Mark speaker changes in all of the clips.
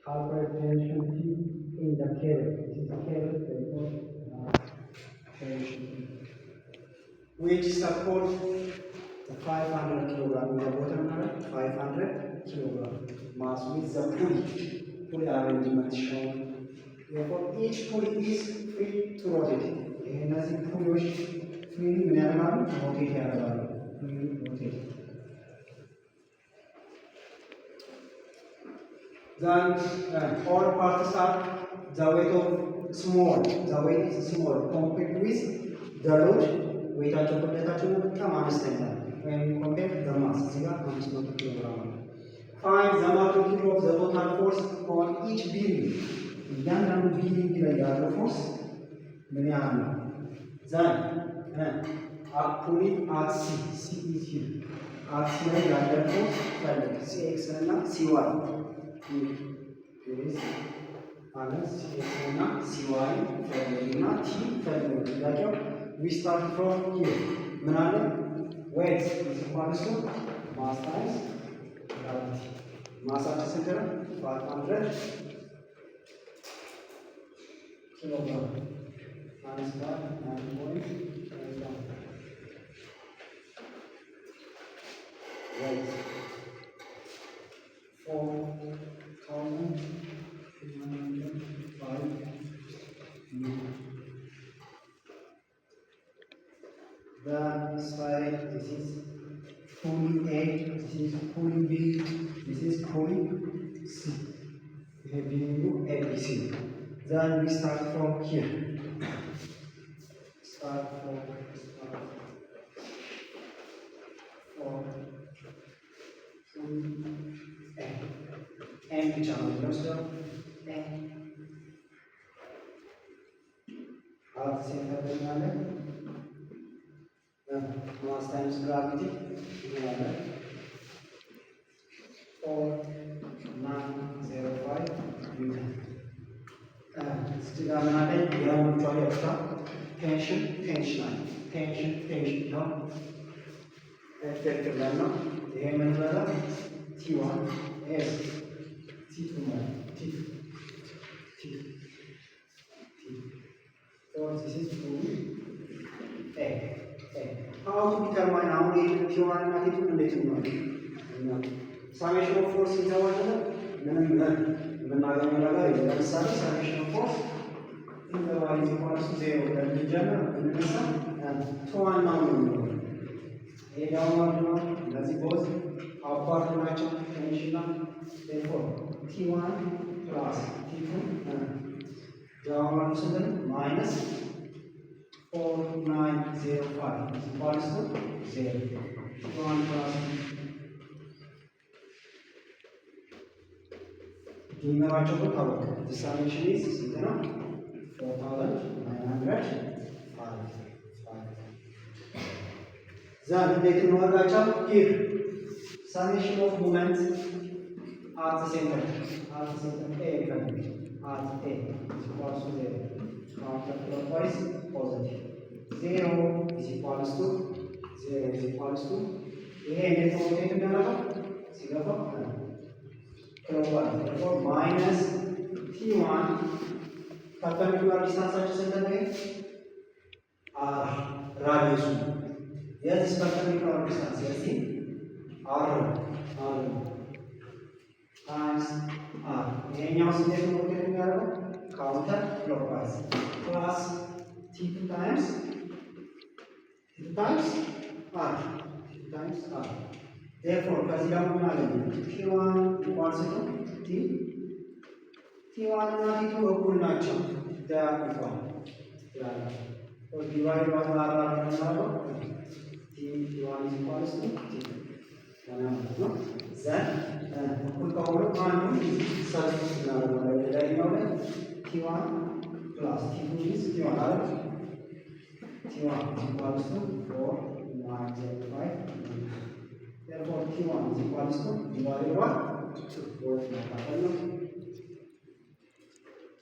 Speaker 1: calculate tension T in the cable. This is the cable, therefore tension T, which support the 500 kilogram in the bottom line, 500 kilogram mass with the pulley arrangement shown. Therefore, each pulley is free to rotate. እነዚህ ፑሊዎች ፍሪሊ ምን ያደርጋሉ? ሮቴት ያደርጋሉ። ፍሪሊ ሮቴት then all parts are the weight of small, the weight is small compared with the load. weighታቸው ክብደታቸው በጣም አነስተኛ when you compare the mass እዚህ ጋር 500 ኪሎ ግራም ነው። find the magnitude of the total force on each bearing. እያንዳንዱ ቢሪንግ ላይ ያለው ፎርስ ምን ያህል ነው? then pulling at C is here. at C ላይ ያለው ፎርስ ፈልግ CX እና CY is minus CX እና CY ፈልግና T ፈልግ። ጥያቄው we start from here. ምን አለ? weight is equal to mass times gravity. ማሳችን ስንት ነው? 500 kilogram minus 9.81. Weight 4,305 newton. Then side, this is pulley A, this is pulley B, this is pulley C. ABC. Then we start from here. Start from M which are also M. At the same time, mass times gravity. 4,905 Newton. Still, I'm not going to try extra. Tension, tension, tension, tension. No. Effective level. The main level. T1, S, T2, T2, T2, T2. So this is pulley A. How to determine how many T1 and T2 and T2? Summation of force is our summation of force in the y is equal to 0. That is general. And 2 unknown. A downward one, that's equals upward natural tension. Therefore, T1 plus T2 downward minus 4,905 is equal to 0. T1 plus the summation is 4,905. Then they can work out here. Summation of moments at the center. At the center A at A is equal to 0. Counterclockwise positive. 0 is equal to 0 is equal to A and then rotate clockwise. Therefore minus T1 perpendicular distance at center A R radius. Yes, this perpendicular distance. Yes, see R times R. Now select rotating arrow counter clockwise plus T2 times R. Therefore, T1 equals to T1 and T2 equal nature. They are equal. So divide by R T1 is equal to T2. Then equal power one is T1 plus T2 is T1 is equal to 4,905. Therefore, T1 is equal to divided by 2.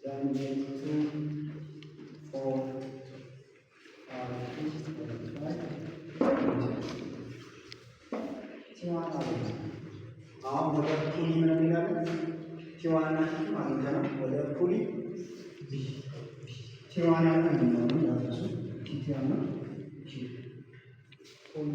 Speaker 1: Then get 2, 4, 5, 6, 7, 8. Now, what are the key ቲ1 እና ቲ2 አግኝተናል። ወደ ፑሊ ቲ1 ያለው ነው ያለው ቲ2 ያለው ፑሊ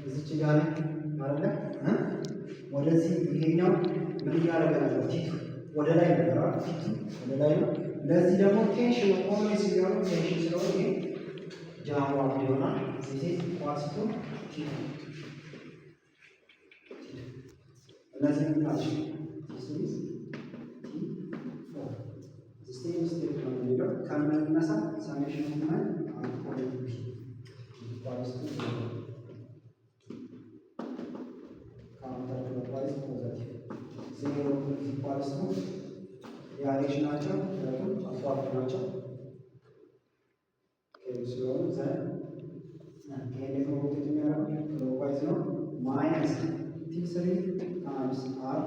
Speaker 1: እዚች ጋር አይደለ ወደዚህ ይሄኛው ምን እያደረገ ነው? ቲቱ ወደ ላይ ነው። ቲቱ ወደ ላይ ነው። ለዚህ ደግሞ ቴንሽን ኦልዌይስ ሲሆን ቴንሽን ስለሆነ ይሄ ጃሙ ይሆናል። እዚህ ኳስቱ ቲቱ እነዚህ ናቸው። ሲሪስ ቲ4 ስቴፕ ነው የሚለው ከምን ይነሳ ሳሜሽን ሆነ አልኮል ኳስቱ ሪያክሽን ናቸው አቋራጭ ናቸው ሲሆኑ ከኤሌክትሮን የሚያደርገው ክሎክዋይዝ ነው። ማይነስ ቲ3 ታይምስ አር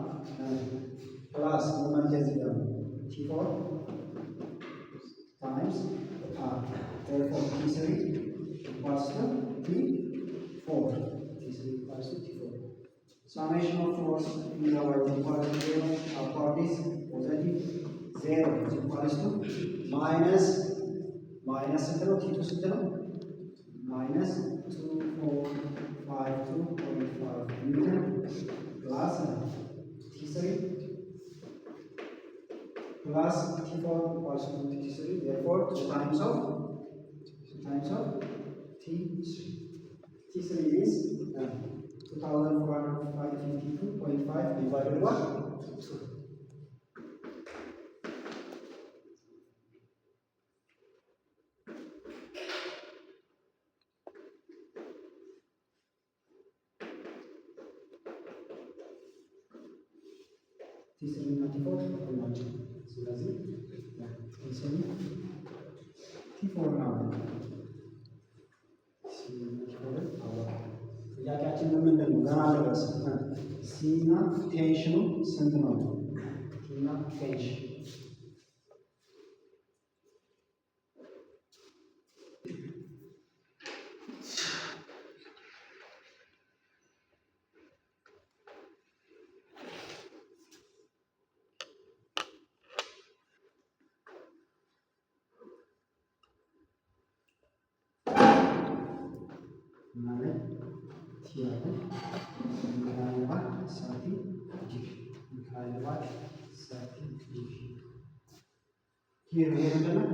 Speaker 1: ፕላስ ሞመንት እዚህ ጋር ቲ4 ታይምስ አር therefore ቲ3 equals to ቲ4 summation of force in the y is equal to 0, upward is positive, 0 is equals to minus zero, T2 zero, minus 2452.5 Newton plus T3 plus T4 equals to T3, therefore 2 times of T3. T3 is 2452.5 divided by 2. T3 እና T4 እኩል ናቸው። ስለዚህ T4 ነው። ጥያቄያችን ምንድን ነው? ገና አልደረስም። ሲ እና ቴንሽኑ ስንት ነው? ሲ እና ቴንሽን ማለት ሲያደርግ ምክንያቱም ሰርቲ ዲግሪ ምክንያቱም ሰርቲ ዲግሪ ይሄ ምንድነው?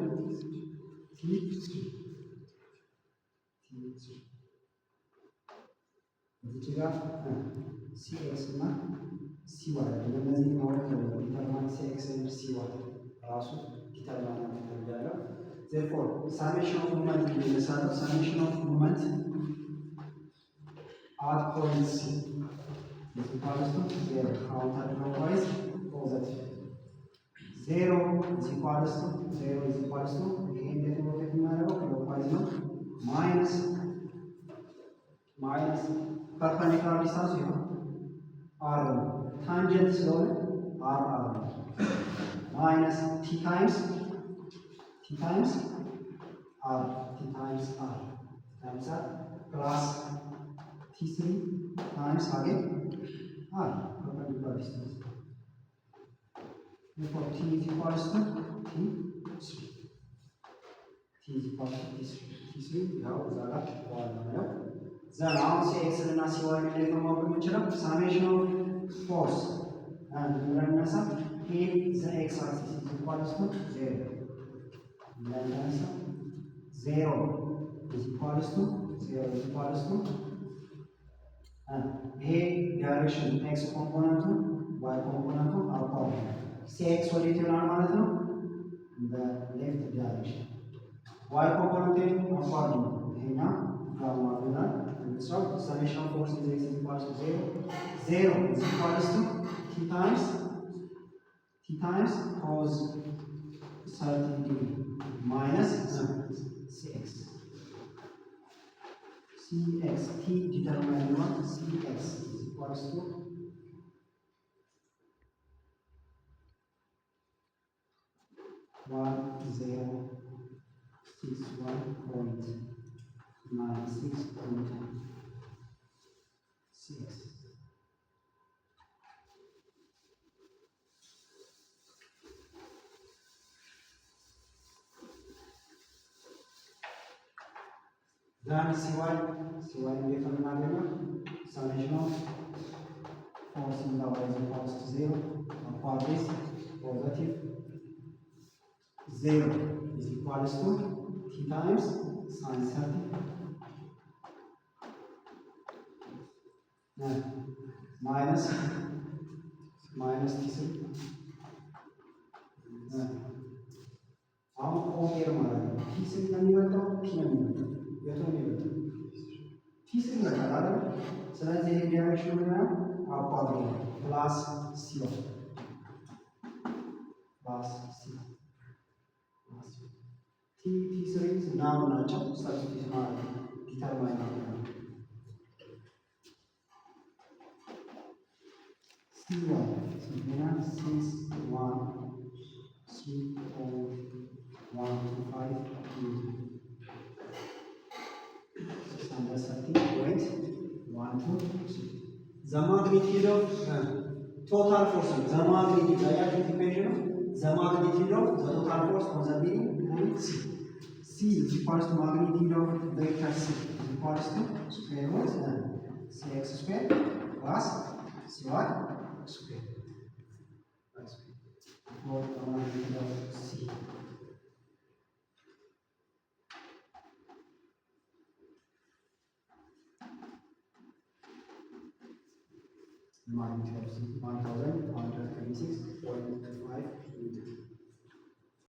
Speaker 1: እዚህ ጋር ሲኤክስ እና ሲዋይ እነዚህ ማለት ነው። ዲተርማን ሲኤክስ እና ሲዋይ ራሱ ዲተርማን ያለው therefore summation of moment ይነሳል። summation of moment at point C is equals to 0 counterclockwise positive 0 is equals to ይሄ እንዴት ነው የምናደርገው? clockwise ነው minus perpendicular distance ይሆን r ነው tangent ስለሆነ r ነው minus t times r times r plus T3 times again r perpendicular distance. Therefore T is equals to T3. T is equals to T3 ያው እዛ ጋር ዋና ነው። ዘን አሁን ሲኤክስ እና ሲዋይ እንዴት ነው ማወቅ የምንችለው? ሳሜሽን ኦፍ ፎርስ አንድ ምንነሳ ኢን ዘ ኤክስ አክሲስ is equals to 0 ምንነሳ 0 is equals to ይሄ ዳይሬክሽን ኤክስ ኮምፖነንቱ ዋይ ኮምፖነንቱ አውጣው ሲኤክስ ወዴት ይሆናል ማለት ነው? በሌፍት ዳይሬክሽን ዋይ ኮምፖነንቱ አውጣው ይሄኛ ጋማ ይሆናል። So summation of force is x is equals to 0 is equals to t times cos 30 degree minus cx. T determined one Cx is equals to 1061.96.6. Then CY እንዴት ነው የምናገኘው? summation of force in the y is equals to 0 apart is positive 0 is equals to t times sin 30 minus t3 አሁን ኮምፔር ማለት ነው። t3 ነው የሚመጣው t ነው የሚመጣው የቱ ነው የሚመጣው? t3 ይመጣል አይደል? ስለዚህ ይሄ ዳይሬክሽን ምን ነው? አባሪ ፕላስ c1 ፕላስ c t3 ናው ናቸው ሰብስቲት ማለት ነው ዲተርማይን ነው c1 ሲግማ 613.12 the magnitude of total force the magnitude the equation of the magnitude of the total force on the beam point c is equals to magnitude of vector c is equals to square root cx square plus cy square for the magnitude of c. Magnitude of 1000